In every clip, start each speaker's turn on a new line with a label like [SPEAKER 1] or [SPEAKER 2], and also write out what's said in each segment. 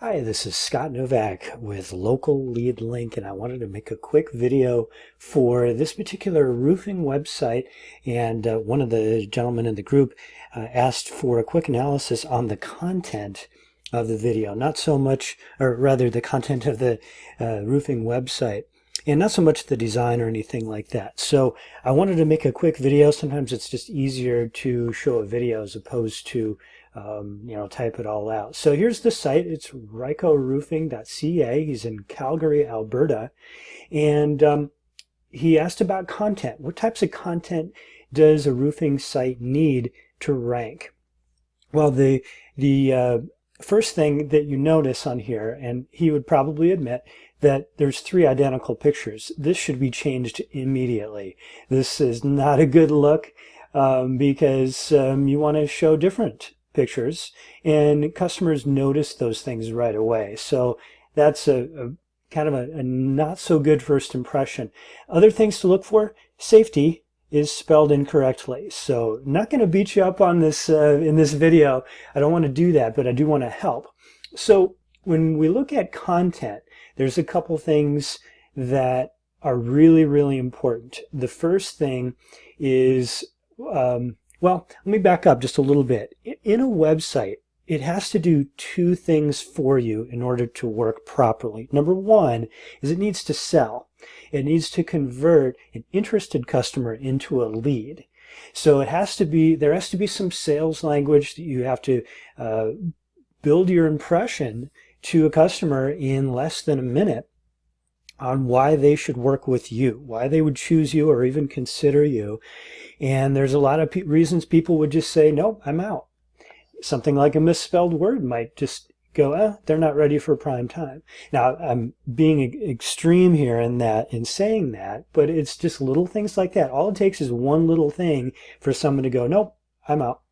[SPEAKER 1] Hi, this is Scott Novak with Local Lead Link, and I wanted to make a quick video for this particular roofing website. And one of the gentlemen in the group asked for a quick analysis on the content of the video, not so much, or rather the content of the roofing website, and not so much the design or anything like that. So I wanted to make a quick video. Sometimes it's just easier to show a video as opposed to type it all out. So here's the site. It's RaicoRoofing.ca. He's in Calgary, Alberta. And he asked about content. What types of content does a roofing site need to rank? Well, the first thing that you notice on here, and he would probably admit that there's 3 identical pictures. This should be changed immediately. This is not a good look because you want to show different pictures, and customers notice those things right away. So that's a kind of a not so good first impression. Other things to look for: safety is spelled incorrectly. So not going to beat you up on this in this video. I don't want to do that, but I do want to help. So when we look at content, there's a couple things that are really, really important. The first thing is well, let me back up just a little bit. In a website, it has to do 2 things for you in order to work properly. Number 1 is it needs to sell. It needs to convert an interested customer into a lead. So there has to be some sales language that you have to build your impression to a customer in less than a minute on why they should work with you, why they would choose you or even consider you. And there's a lot of reasons people would just say, no, I'm out. Something like a misspelled word might just go, they're not ready for prime time. Now, I'm being extreme here in saying that, but it's just little things like that. All it takes is one little thing for someone to go, nope, I'm out.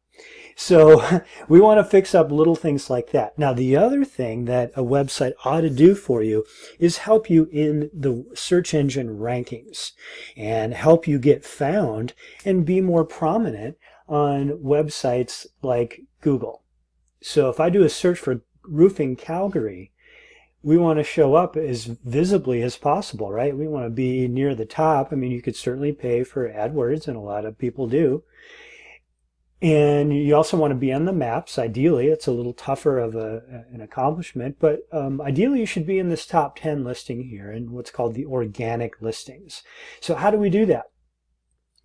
[SPEAKER 1] So we want to fix up little things like that. Now, the other thing that a website ought to do for you is help you in the search engine rankings and help you get found and be more prominent on websites like Google. So if I do a search for Roofing Calgary, we want to show up as visibly as possible, right? We want to be near the top. I mean, you could certainly pay for AdWords, and a lot of people do. And you also want to be on the maps. Ideally, it's a little tougher of an accomplishment, but ideally you should be in this top 10 listing here in what's called the organic listings. So how do we do that?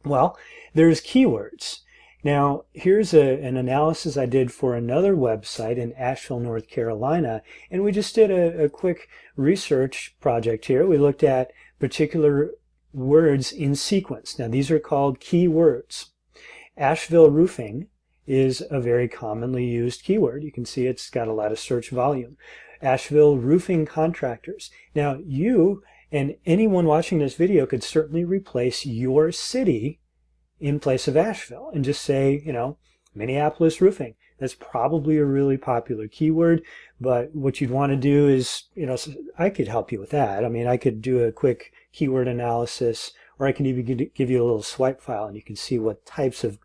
[SPEAKER 1] Well, there's keywords. Now, here's an analysis I did for another website in Asheville, North Carolina, and we just did a quick research project here. We looked at particular words in sequence. Now, these are called keywords. Asheville roofing is a very commonly used keyword. You can see it's got a lot of search volume. Asheville roofing contractors. Now, you and anyone watching this video could certainly replace your city in place of Asheville and just say, Minneapolis roofing. That's probably a really popular keyword, but what you'd want to do is, I could help you with that. I mean, I could do a quick keyword analysis, or I can even give you a little swipe file and you can see what types of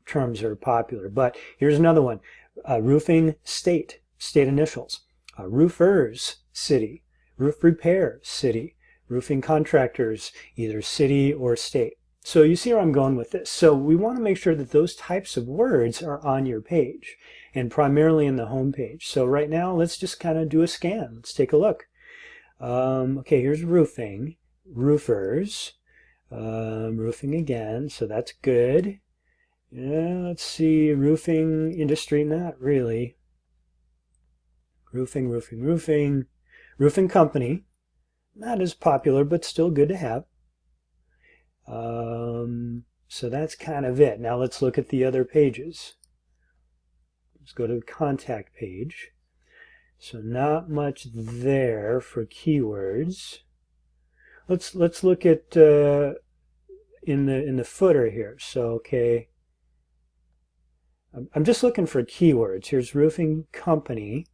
[SPEAKER 1] terms are popular. But here's another one. Roofing state initials. Roofers, city. Roof repair, city. Roofing contractors, either city or state. So you see where I'm going with this. So we want to make sure that those types of words are on your page, and primarily in the home page. So right now, let's just kind of do a scan. Let's take a look. Okay, here's roofing, roofers, roofing again, so that's good. Let's see, roofing industry, not really. Roofing, roofing company, not as popular, but still good to have. So that's kind of it. Now let's look at the other pages. Let's go to the contact page. So not much there for keywords. Let's look at in the footer here. So okay, I'm just looking for keywords. Here's roofing company.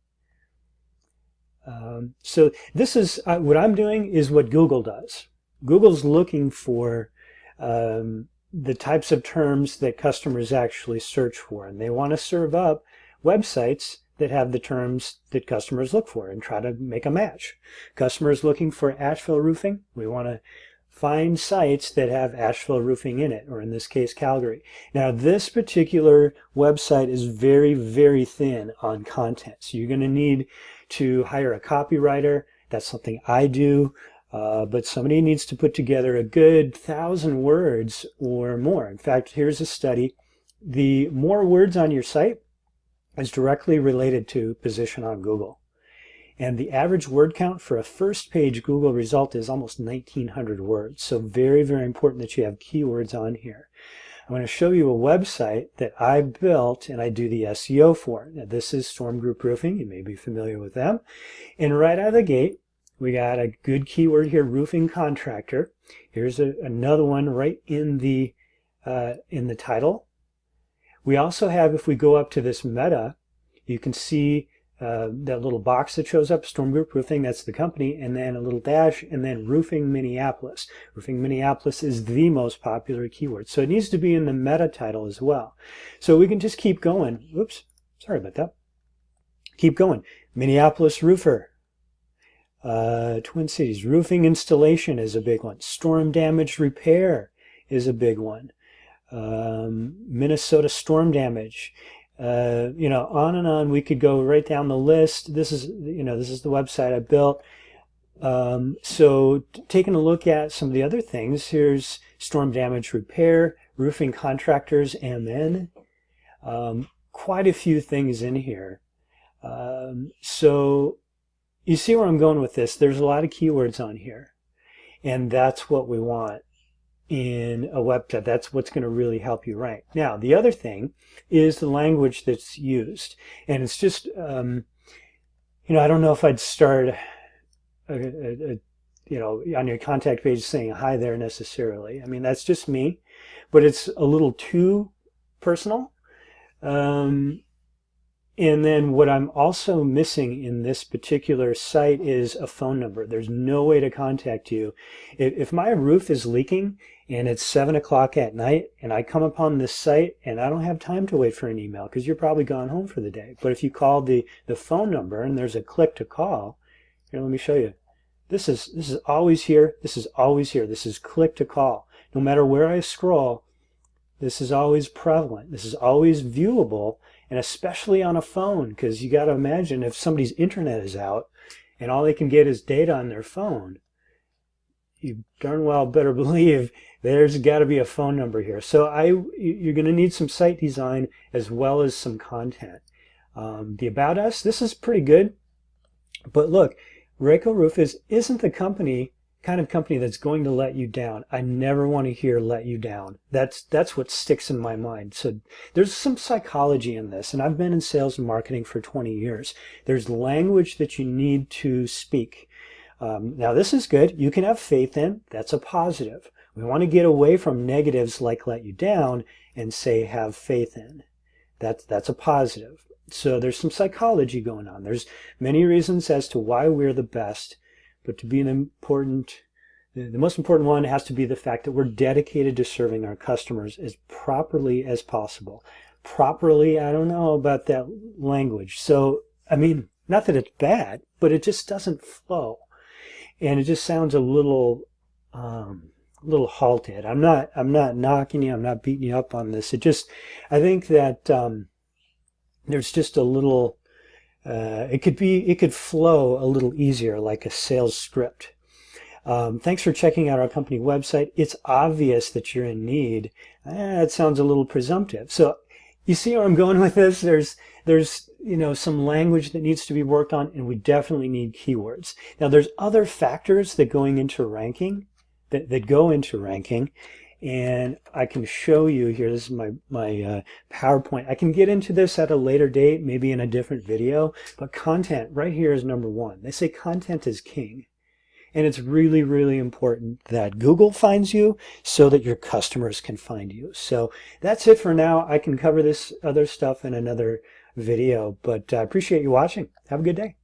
[SPEAKER 1] So this is what I'm doing is what Google does. Google's looking for the types of terms that customers actually search for, and they want to serve up websites that have the terms that customers look for and try to make a match. Customers looking for Asheville roofing, we want to find sites that have Asheville roofing in it, or in this case, Calgary. Now, this particular website is very, very thin on content. So you're going to need to hire a copywriter. That's something I do. But somebody needs to put together a good 1,000 words or more. In fact, here's a study. The more words on your site is directly related to position on Google. And the average word count for a first page Google result is almost 1,900 words. So very, very important that you have keywords on here. I'm going to show you a website that I built and I do the SEO for. Now, this is Storm Group Roofing. You may be familiar with them. And right out of the gate, we got a good keyword here, roofing contractor. Here's another one right in the title. We also have, if we go up to this meta, you can see that little box that shows up, Storm Group Roofing, that's the company, and then a little dash, and then Roofing Minneapolis. Roofing Minneapolis is the most popular keyword. So it needs to be in the meta title as well. So we can just keep going. Oops, sorry about that. Keep going. Minneapolis roofer. Twin Cities. Roofing installation is a big one. Storm damage repair is a big one. Minnesota storm damage. On and on. We could go right down the list. This is the website I built. So taking a look at some of the other things, here's storm damage repair, roofing contractors, MN. Quite a few things in here. So you see where I'm going with this. There's a lot of keywords on here, and that's what we want in a website. That's what's going to really help you rank. Now, the other thing is the language that's used. And it's just, I don't know if I'd start, on your contact page saying hi there necessarily. I mean, that's just me, but it's a little too personal. And then what I'm also missing in this particular site is a phone number. There's no way to contact you. If my roof is leaking and it's 7 o'clock at night and I come upon this site and I don't have time to wait for an email because you're probably gone home for the day. But if you call the phone number and there's a click to call, here, let me show you. This is always here. This is always here. This is click to call. No matter where I scroll, this is always prevalent. This is always viewable, and especially on a phone, because you got to imagine if somebody's internet is out and all they can get is data on their phone, you darn well better believe there's got to be a phone number here. So you're going to need some site design as well as some content. The About Us, this is pretty good, but look, Raico Roof isn't the kind of company that's going to let you down. I never want to hear let you down. That's what sticks in my mind. So there's some psychology in this, and I've been in sales and marketing for 20 years. There's language that you need to speak. Now this is good. You can have faith in. That's a positive. We want to get away from negatives like let you down and say have faith in. That's a positive. So there's some psychology going on. There's many reasons as to why we're the best. But to be the most important one has to be the fact that we're dedicated to serving our customers as properly as possible. Properly, I don't know about that language. So, I mean, not that it's bad, but it just doesn't flow. And it just sounds a little halted. I'm not knocking you, I'm not beating you up on this. I think that there's just a little, it could flow a little easier like a sales script. Thanks for checking out our company website. It's obvious that you're in need. That sounds a little presumptive. So you see where I'm going with this? There's some language that needs to be worked on, and we definitely need keywords. Now there's other factors that go into ranking, and I can show you here. This is my PowerPoint. I can get into this at a later date, maybe in a different video, but content right here is number one. They say content is king. And it's really, really important that Google finds you so that your customers can find you. So that's it for now. I can cover this other stuff in another video, but I appreciate you watching. Have a good day.